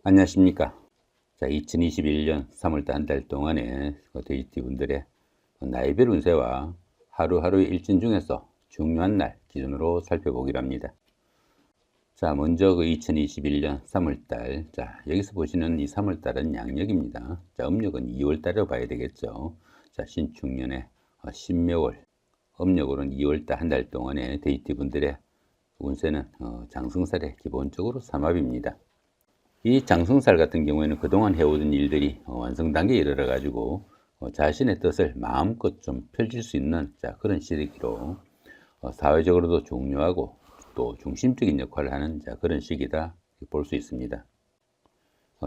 안녕하십니까. 자, 2021년 3월달 한 달 동안의 데이트분들의 나이별 운세와 하루하루의 일진 중에서 중요한 날 기준으로 살펴보기로 합니다. 자, 먼저 2021년 3월달. 자, 여기서 보시는 이 3월달은 양력입니다. 자, 음력은 2월달이라고 봐야 되겠죠. 자, 신축년의 신묘월, 음력으로는 2월달 한 달 동안의 데이트분들의 운세는 장승살의 기본적으로 삼합입니다. 이 장승살 같은 경우에는 그동안 해오던 일들이 완성 단계에 이르러 가지고 자신의 뜻을 마음껏 좀 펼칠 수 있는 그런 시기로 사회적으로도 중요하고 또 중심적인 역할을 하는 그런 시기다 볼 수 있습니다.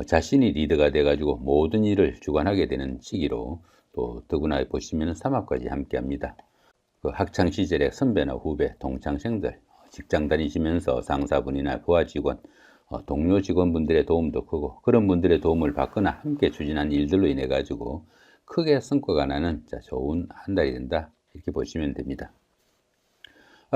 자신이 리더가 돼 가지고 모든 일을 주관하게 되는 시기로 또 더구나 보시면 삼합까지 함께 합니다. 그 학창 시절의 선배나 후배, 동창생들, 직장 다니시면서 상사분이나 부하 직원, 동료 직원분들의 도움도 크고 그런 분들의 도움을 받거나 함께 추진한 일들로 인해 가지고 크게 성과가 나는 좋은 한 달이 된다 이렇게 보시면 됩니다.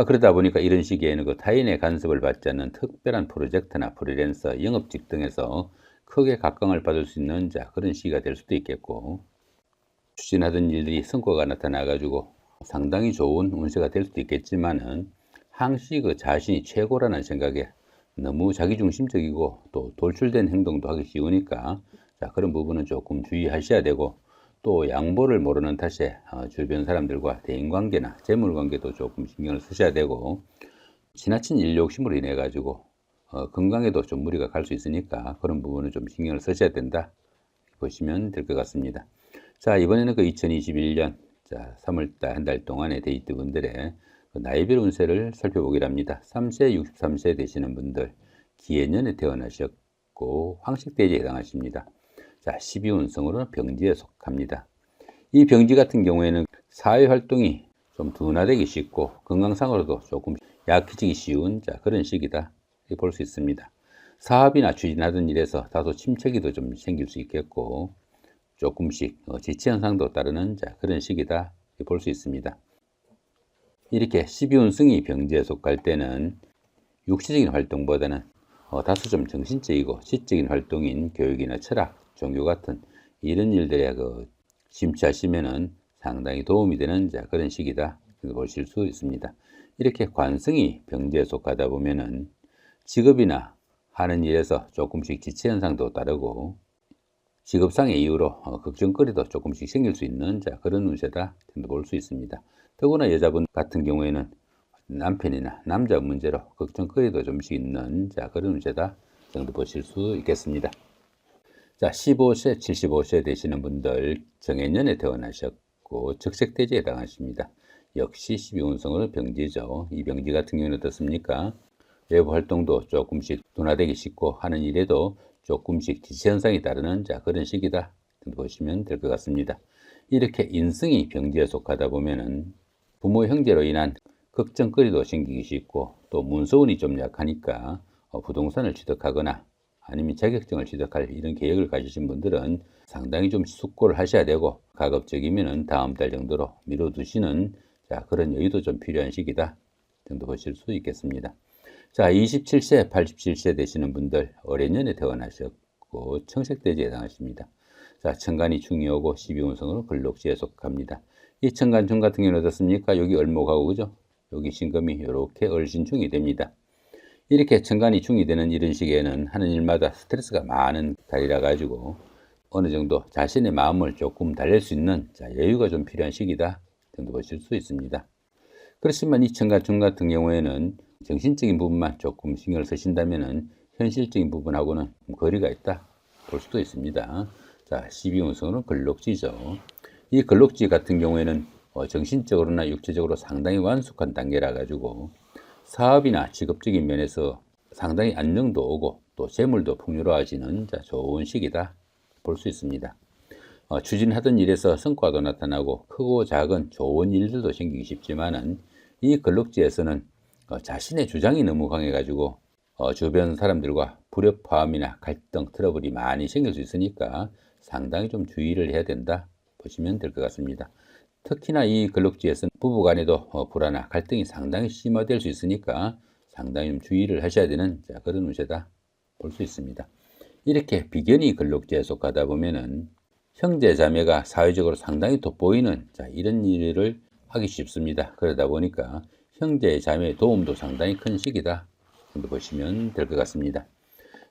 그러다 보니까 이런 시기에는 그 타인의 간섭을 받지 않는 특별한 프로젝트나 프리랜서, 영업직 등에서 크게 각광을 받을 수 있는 그런 시기가 될 수도 있겠고, 추진하던 일들이 성과가 나타나 가지고 상당히 좋은 운세가 될 수도 있겠지만은 항시 그 자신이 최고라는 생각에 너무 자기중심적이고 또 돌출된 행동도 하기 쉬우니까 그런 부분은 조금 주의하셔야 되고, 또 양보를 모르는 탓에 주변 사람들과 대인관계나 재물관계도 조금 신경을 쓰셔야 되고, 지나친 일 욕심으로 인해 가지고 건강에도 좀 무리가 갈 수 있으니까 그런 부분은 좀 신경을 쓰셔야 된다 보시면 될 것 같습니다. 자, 이번에는 2021년 3월달 한 달 동안의 데이트분들의 나이별 운세를 살펴보기로 합니다. 3세, 63세 되시는 분들, 기해년에 태어나셨고 황식대지에 해당하십니다. 자, 12운성으로는 병지에 속합니다. 이 병지 같은 경우에는 사회활동이 좀 둔화되기 쉽고 건강상으로도 조금 약해지기 쉬운 그런 시기다 볼 수 있습니다. 사업이나 추진하던 일에서 다소 침체기도 좀 생길 수 있겠고, 조금씩 지체 현상도 따르는 그런 시기다 볼 수 있습니다. 이렇게 12운성이 병지에 속할 때는 육체적인 활동보다는 다소 좀 정신적이고 지적인 활동인 교육이나 철학, 종교 같은 이런 일들에 심취하시면은 상당히 도움이 되는 그런 시기다 보실 수 있습니다. 이렇게 관성이 병지에 속하다 보면은 직업이나 하는 일에서 조금씩 지체 현상도 따르고 직업상의 이유로 걱정거리도 조금씩 생길 수 있는 그런 운세다 볼 수 있습니다. 더구나 여자분 같은 경우에는 남편이나 남자 문제로 걱정거리도 좀씩 있는 그런 운세다 정도 보실 수 있겠습니다. 자, 15세, 75세 되시는 분들 정해년에 태어나셨고 적색대지에 해당하십니다. 역시 12운성으로 병지죠. 이 병지 같은 경우는 어떻습니까? 외부 활동도 조금씩 둔화되기 쉽고 하는 일에도 조금씩 지체 현상이 따르는 그런 시기다 보시면 될 것 같습니다. 이렇게 인성이 병지에 속하다 보면은 부모 형제로 인한 걱정거리도 생기기 쉽고, 또 문서운이 좀 약하니까 부동산을 취득하거나 아니면 자격증을 취득할 이런 계획을 가지신 분들은 상당히 좀 숙고를 하셔야 되고, 가급적이면은 다음 달 정도로 미뤄두시는 그런 여유도 좀 필요한 시기다 정도 보실 수 있겠습니다. 자, 27세, 87세 되시는 분들 어린년에 태어나셨고 청색대지에 해당하십니다. 자, 천간이 충이 오고 12운성으로 근록지에 속합니다. 이 천간충 같은 경우는 어떻습니까? 여기 을목하고 그죠? 여기 신금이 이렇게 을신충이 됩니다. 이렇게 천간이 충이 되는 이런 시기에는 하는 일마다 스트레스가 많은 달이라 가지고 어느 정도 자신의 마음을 조금 달랠 수 있는 여유가 좀 필요한 시기다 정도 보실 수 있습니다. 그렇지만 이 천간충 같은 경우에는 정신적인 부분만 조금 신경을 쓰신다면은 현실적인 부분하고는 거리가 있다 볼 수도 있습니다. 자, 12운성으로는 근록지죠. 이 근록지 같은 경우에는 정신적으로나 육체적으로 상당히 완숙한 단계라 가지고 사업이나 직업적인 면에서 상당히 안정도 오고 또 재물도 풍요로워지는 좋은 시기다 볼 수 있습니다. 추진하던 일에서 성과도 나타나고 크고 작은 좋은 일들도 생기기 쉽지만은 이 근록지에서는 자신의 주장이 너무 강해 가지고 주변 사람들과 불협화음이나 갈등, 트러블이 많이 생길 수 있으니까 상당히 좀 주의를 해야 된다 보시면 될 것 같습니다. 특히나 이 근록지에서는 부부 간에도 불화나 갈등이 상당히 심화될 수 있으니까 상당히 좀 주의를 하셔야 되는 그런 운세다 볼 수 있습니다. 이렇게 비견이 근록지에 속하다 보면은 형제 자매가 사회적으로 상당히 돋보이는 이런 일을 하기 쉽습니다. 그러다 보니까 형제 자매의 도움도 상당히 큰 시기다 정도 보시면 될 것 같습니다.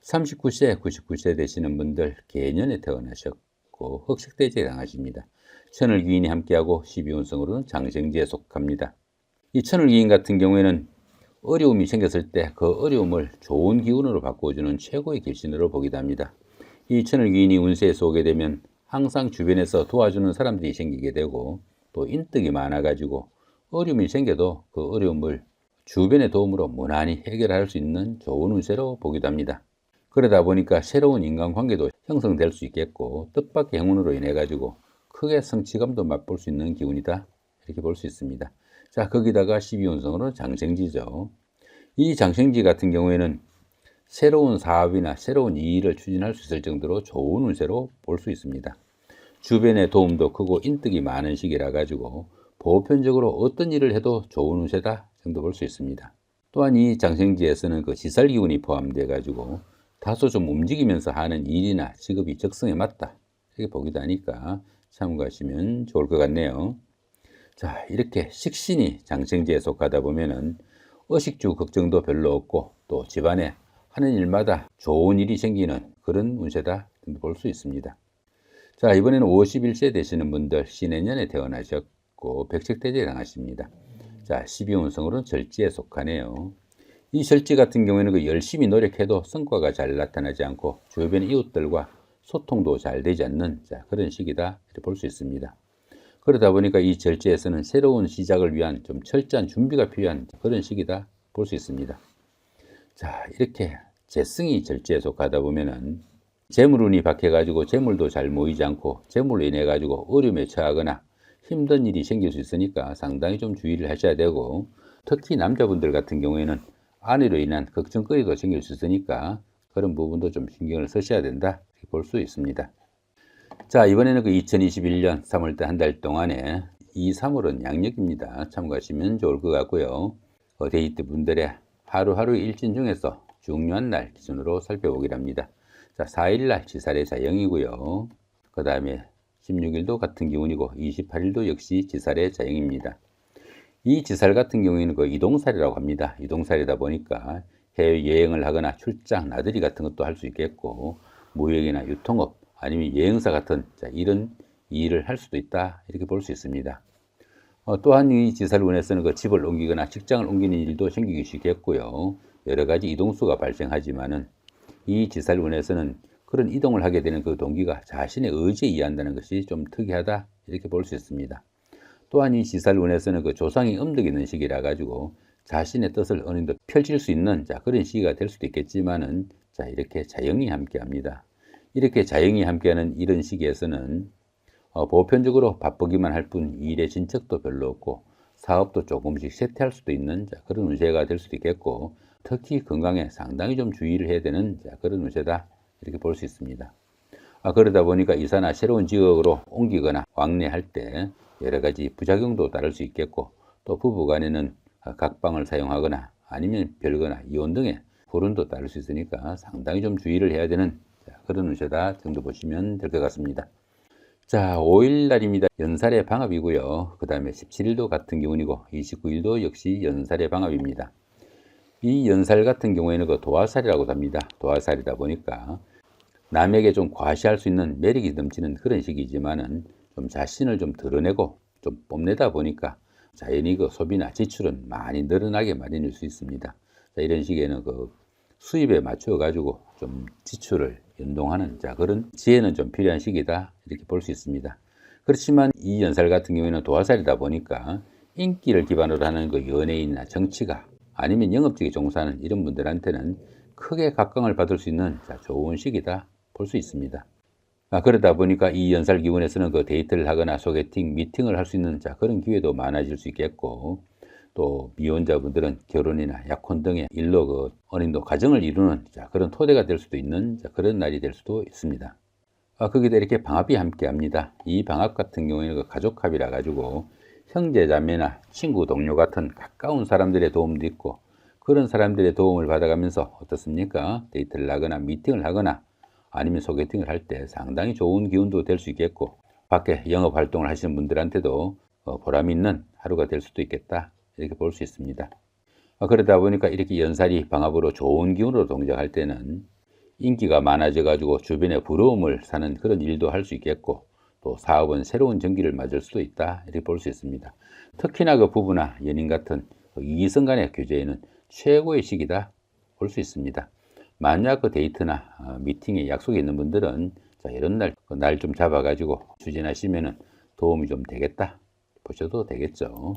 39세, 99세 되시는 분들 개년에 태어나셨고 흑색돼지에 해당하십니다. 천을귀인이 함께하고 12운성으로는 장생지에 속합니다. 이 천을귀인 같은 경우에는 어려움이 생겼을 때 그 어려움을 좋은 기운으로 바꿔주는 최고의 길신으로 보기도 합니다. 이 천을귀인이 운세에서 오게 되면 항상 주변에서 도와주는 사람들이 생기게 되고 또 인덕이 많아가지고 어려움이 생겨도 그 어려움을 주변의 도움으로 무난히 해결할 수 있는 좋은 운세로 보기도 합니다. 그러다 보니까 새로운 인간관계도 형성될 수 있겠고 뜻밖의 행운으로 인해 가지고 크게 성취감도 맛볼 수 있는 기운이다 이렇게 볼 수 있습니다. 자, 거기다가 12운성으로 장생지죠. 이 장생지 같은 경우에는 새로운 사업이나 새로운 일을 추진할 수 있을 정도로 좋은 운세로 볼 수 있습니다. 주변의 도움도 크고 인덕이 많은 시기라 가지고 보편적으로 어떤 일을 해도 좋은 운세다 정도 볼 수 있습니다. 또한 이 장생지에서는 그 지살 기운이 포함되어 가지고 다소 좀 움직이면서 하는 일이나 직업이 적성에 맞다 이렇게 보기도 하니까 참고하시면 좋을 것 같네요. 자, 이렇게 식신이 장생지에 속하다 보면은 의식주 걱정도 별로 없고 또 집안에 하는 일마다 좋은 일이 생기는 그런 운세다 볼 수 있습니다. 자, 이번에는 51세 되시는 분들 신해년에 태어나셨고 백색돼지에 해당하십니다. 자, 12운성으로는 절지에 속하네요. 이 절지 같은 경우에는 그 열심히 노력해도 성과가 잘 나타나지 않고 주변 이웃들과 소통도 잘 되지 않는 그런 시기다 이렇게 볼 수 있습니다. 그러다 보니까 이 절지에서는 새로운 시작을 위한 좀 철저한 준비가 필요한 그런 시기다 볼 수 있습니다. 자, 이렇게 재성이 절지에 속하다 보면은 재물운이 박해가지고 재물도 잘 모이지 않고 재물로 인해 가지고 어려움에 처하거나 힘든 일이 생길 수 있으니까 상당히 좀 주의를 하셔야 되고 특히 남자분들 같은 경우에는 아내로 인한 걱정거리도 생길 수 있으니까 그런 부분도 좀 신경을 쓰셔야 된다 이렇게 볼 수 있습니다. 자, 이번에는 그 2021년 3월달 한 달 동안에 2, 3월은 양력입니다. 참고하시면 좋을 것 같고요. 데이트 분들의 하루하루 일진 중에서 중요한 날 기준으로 살펴보기로 합니다. 자, 4일날 지살의 자영이고요. 그 다음에 16일도 같은 기운이고 28일도 역시 지살의 자영입니다. 이 지살 같은 경우에는 그 이동살이라고 합니다. 이동살이다 보니까 해외여행을 하거나 출장, 나들이 같은 것도 할 수 있겠고 무역이나 유통업 아니면 여행사 같은 이런 일을 할 수도 있다 이렇게 볼 수 있습니다. 또한 이 지살운에서는 그 집을 옮기거나 직장을 옮기는 일도 생기기 쉽겠고요. 여러 가지 이동수가 발생하지만은 이 지살운에서는 그런 이동을 하게 되는 그 동기가 자신의 의지에 의한다는 것이 좀 특이하다 이렇게 볼 수 있습니다. 또한 이 지살운에서는 그 조상이 음덕이 있는 시기라 가지고 자신의 뜻을 어느 정도 펼칠 수 있는 그런 시기가 될 수도 있겠지만은 이렇게 자영이 함께 합니다. 이렇게 자영이 함께하는 이런 시기에서는 보편적으로 바쁘기만 할 뿐 일의 진척도 별로 없고 사업도 조금씩 쇠퇴할 수도 있는 그런 운세가 될 수도 있겠고 특히 건강에 상당히 좀 주의를 해야 되는 그런 운세다 이렇게 볼 수 있습니다. 그러다 보니까 이사나 새로운 지역으로 옮기거나 왕래할 때 여러 가지 부작용도 따를 수 있겠고 또 부부간에는 각방을 사용하거나 아니면 별거나 이혼 등의 불운도 따를 수 있으니까 상당히 좀 주의를 해야 되는 그런 운세다 정도 보시면 될 것 같습니다. 자, 5일 날입니다. 연살의 방합이고요. 그 다음에 17일도 같은 기운이고 29일도 역시 연살의 방합입니다. 이 연살 같은 경우에는 그 도화살이라고 합니다. 도화살이다 보니까 남에게 좀 과시할 수 있는 매력이 넘치는 그런 시기지만은 좀 자신을 좀 드러내고 좀 뽐내다 보니까 자연히 그 소비나 지출은 많이 늘어나게 마련일 수 있습니다. 자, 이런 시기에는 그 수입에 맞춰 가지고 좀 지출을 연동하는 그런 지혜는 좀 필요한 시기다 이렇게 볼 수 있습니다. 그렇지만 이 연살 같은 경우에는 도화살이다 보니까 인기를 기반으로 하는 그 연예인이나 정치가 아니면 영업직에 종사하는 이런 분들한테는 크게 각광을 받을 수 있는 좋은 시기다 볼 수 있습니다. 그러다 보니까 이 연살 기운에서는 그 데이트를 하거나 소개팅, 미팅을 할 수 있는 그런 기회도 많아질 수 있겠고 또 미혼자분들은 결혼이나 약혼 등의 일로 그 어느 정도 가정을 이루는 그런 토대가 될 수도 있는 그런 날이 될 수도 있습니다. 거기다 이렇게 방합이 함께 합니다. 이 방합 같은 경우에는 그 가족합이라 가지고 형제 자매나 친구 동료 같은 가까운 사람들의 도움도 있고 그런 사람들의 도움을 받아가면서 어떻습니까? 데이트를 하거나 미팅을 하거나 아니면 소개팅을 할 때 상당히 좋은 기운도 될 수 있겠고, 밖에 영업 활동을 하시는 분들한테도 보람 있는 하루가 될 수도 있겠다, 이렇게 볼 수 있습니다. 그러다 보니까 이렇게 연살이 방합으로 좋은 기운으로 동작할 때는 인기가 많아져 가지고 주변에 부러움을 사는 그런 일도 할 수 있겠고, 또 사업은 새로운 전기를 맞을 수도 있다, 이렇게 볼 수 있습니다. 특히나 그 부부나 연인 같은 이성 간의 교제에는 최고의 시기다 볼 수 있습니다. 만약 그 데이트나 미팅에 약속이 있는 분들은 이런 날 좀 잡아 가지고 추진하시면은 도움이 좀 되겠다 보셔도 되겠죠.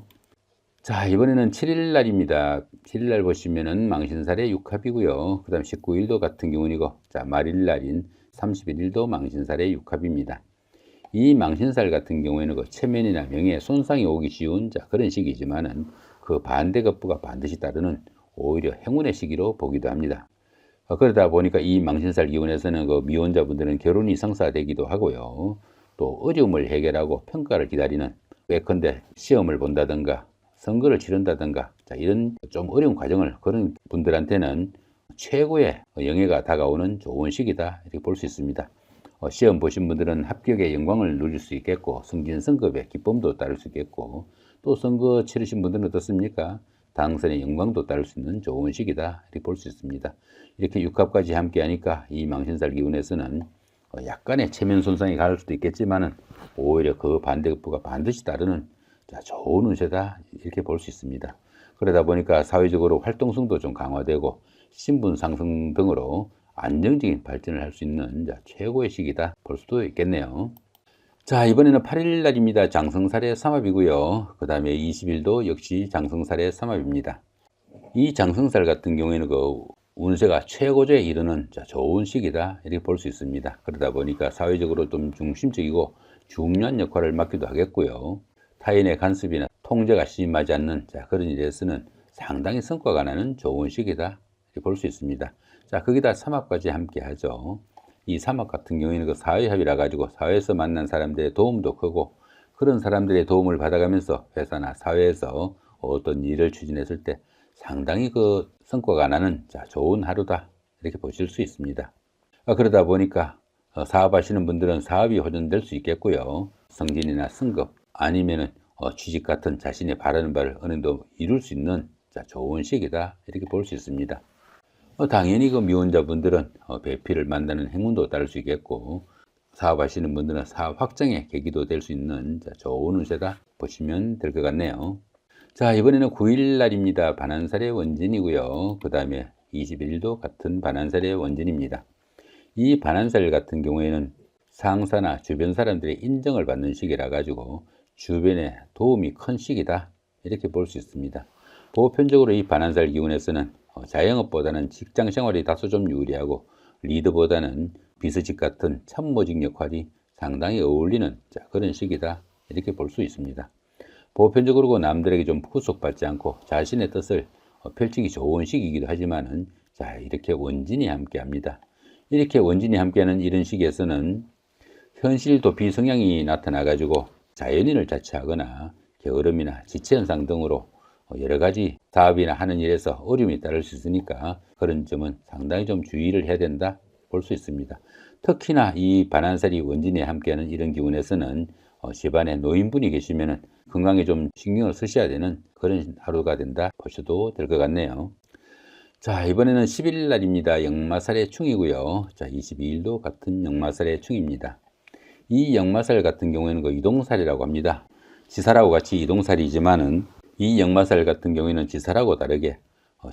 자, 이번에는 7일 날입니다. 7일 날 보시면은 망신살의 육합이고요. 그 다음 19일도 같은 경우이고, 자, 말일 날인 31일도 망신살의 육합입니다. 이 망신살 같은 경우에는 그 체면이나 명예에 손상이 오기 쉬운 그런 시기지만은 그 반대급부가 반드시 따르는 오히려 행운의 시기로 보기도 합니다. 그러다 보니까 이 망신살 기운에서는 그 미혼자분들은 결혼이 성사되기도 하고요. 또 어려움을 해결하고 평가를 기다리는, 예컨대 시험을 본다든가 선거를 치른다든가 이런 좀 어려운 과정을 그런 분들한테는 최고의 영예가 다가오는 좋은 시기다, 이렇게 볼 수 있습니다. 시험 보신 분들은 합격의 영광을 누릴 수 있겠고, 승진승급의 기쁨도 따를 수 있겠고, 또 선거 치르신 분들은 어떻습니까? 당선의 영광도 따를 수 있는 좋은 시기다, 이렇게 볼 수 있습니다. 이렇게 육합까지 함께 하니까 이 망신살 기운에서는 약간의 체면 손상이 갈 수도 있겠지만은 오히려 그 반대급부가 반드시 따르는 좋은 운세다, 이렇게 볼 수 있습니다. 그러다 보니까 사회적으로 활동성도 좀 강화되고 신분 상승 등으로 안정적인 발전을 할 수 있는 최고의 시기다 볼 수도 있겠네요. 자, 이번에는 8일 날입니다. 장성살의 삼합이고요. 그 다음에 20일도 역시 장성살의 삼합입니다. 이 장성살 같은 경우에는 그 운세가 최고조에 이르는 좋은 시기다, 이렇게 볼 수 있습니다. 그러다 보니까 사회적으로 좀 중심적이고 중요한 역할을 맡기도 하겠고요. 타인의 간섭이나 통제가 심하지 않는 그런 일에서는 상당히 성과가 나는 좋은 시기다, 이렇게 볼 수 있습니다. 자, 거기다 삼합까지 함께 하죠. 이 삼합 같은 경우에는 그 사회합이라 가지고 사회에서 만난 사람들의 도움도 크고, 그런 사람들의 도움을 받아가면서 회사나 사회에서 어떤 일을 추진했을 때 상당히 그 성과가 나는 좋은 하루다, 이렇게 보실 수 있습니다. 그러다 보니까 사업하시는 분들은 사업이 호전될 수 있겠고요. 승진이나 승급 아니면은 취직 같은 자신의 바라는 바를 어느 정도 이룰 수 있는 좋은 시기다, 이렇게 볼 수 있습니다. 당연히 그 미혼자분들은 배필을 만나는 행운도 따를 수 있겠고, 사업하시는 분들은 사업 확장의 계기도 될 수 있는 좋은 운세다 보시면 될 것 같네요. 자, 이번에는 9일 날입니다. 반환살의 원진이고요. 그 다음에 21일도 같은 반환살의 원진입니다. 이 반환살 같은 경우에는 상사나 주변 사람들의 인정을 받는 시기라 가지고 주변에 도움이 큰 시기다, 이렇게 볼 수 있습니다. 보편적으로 이 반환살 기운에서는 자영업보다는 직장 생활이 다소 좀 유리하고, 리더보다는 비서직 같은 참모직 역할이 상당히 어울리는 그런 시기다, 이렇게 볼 수 있습니다. 보편적으로 남들에게 좀 후속받지 않고 자신의 뜻을 펼치기 좋은 시기이기도 하지만은 이렇게 원진이 함께 합니다. 이렇게 원진이 함께하는 이런 시기에서는 현실 도피 성향이 나타나 가지고 자연인을 자처하거나 게으름이나 지체 현상 등으로 여러 가지 사업이나 하는 일에서 어려움이 따를 수 있으니까 그런 점은 상당히 좀 주의를 해야 된다 볼 수 있습니다. 특히나 이 반환살이 원진에 함께하는 이런 기운에서는 집안에 노인분이 계시면은 건강에 좀 신경을 쓰셔야 되는 그런 하루가 된다 보셔도 될 것 같네요. 자, 이번에는 11일 날입니다. 역마살의 충이고요. 자, 22일도 같은 역마살의 충입니다. 이 역마살 같은 경우에는 그 이동살이라고 합니다. 지살하고 같이 이동살이지만은 이 역마살 같은 경우에는 지살하고 다르게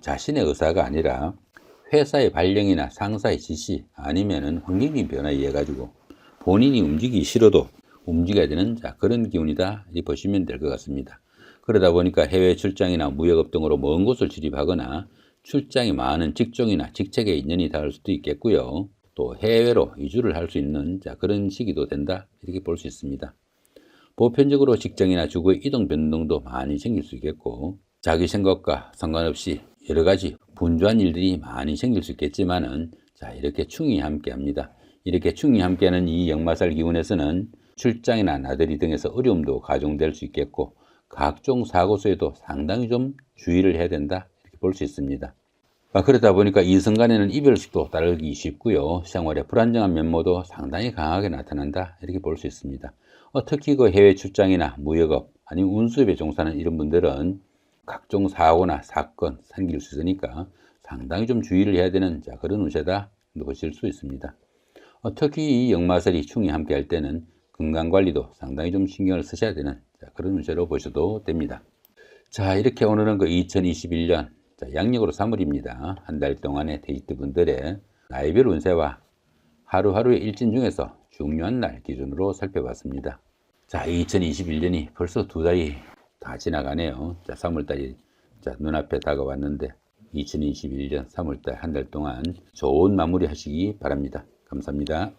자신의 의사가 아니라 회사의 발령이나 상사의 지시 아니면은 환경적인 변화에 의해 가지고 본인이 움직이기 싫어도 움직여야 되는 그런 기운이다, 이렇게 보시면 될 것 같습니다. 그러다 보니까 해외 출장이나 무역업 등으로 먼 곳을 출입하거나 출장이 많은 직종이나 직책에 인연이 닿을 수도 있겠고요. 또 해외로 이주를 할 수 있는 그런 시기도 된다, 이렇게 볼 수 있습니다. 보편적으로 직장이나 주거의 이동 변동도 많이 생길 수 있겠고, 자기 생각과 상관없이 여러 가지 분주한 일들이 많이 생길 수 있겠지만은 이렇게 충이 함께 합니다. 이렇게 충이 함께하는 이 역마살 기운에서는 출장이나 나들이 등에서 어려움도 가중될 수 있겠고, 각종 사고 수에도 상당히 좀 주의를 해야 된다, 이렇게 볼 수 있습니다. 그러다 보니까 이순간에는 이별식도 따르기 쉽고요. 생활에 불안정한 면모도 상당히 강하게 나타난다. 이렇게 볼 수 있습니다. 특히 그 해외 출장이나 무역업 아니면 운수업에 종사하는 이런 분들은 각종 사고나 사건 생길 수 있으니까 상당히 좀 주의를 해야 되는 그런 운세다 보실 수 있습니다. 특히 이 역마살이 충이 함께 할 때는 건강관리도 상당히 좀 신경을 쓰셔야 되는 그런 운세로 보셔도 됩니다. 자, 이렇게 오늘은 그 2021년 양력으로 3월입니다. 한 달 동안의 데이트 분들의 나이별 운세와 하루하루의 일진 중에서 중요한 날 기준으로 살펴봤습니다. 자, 2021년이 벌써 2달이 다 지나가네요. 자, 3월달이 눈앞에 다가왔는데 2021년 3월달 한 달 동안 좋은 마무리 하시기 바랍니다. 감사합니다.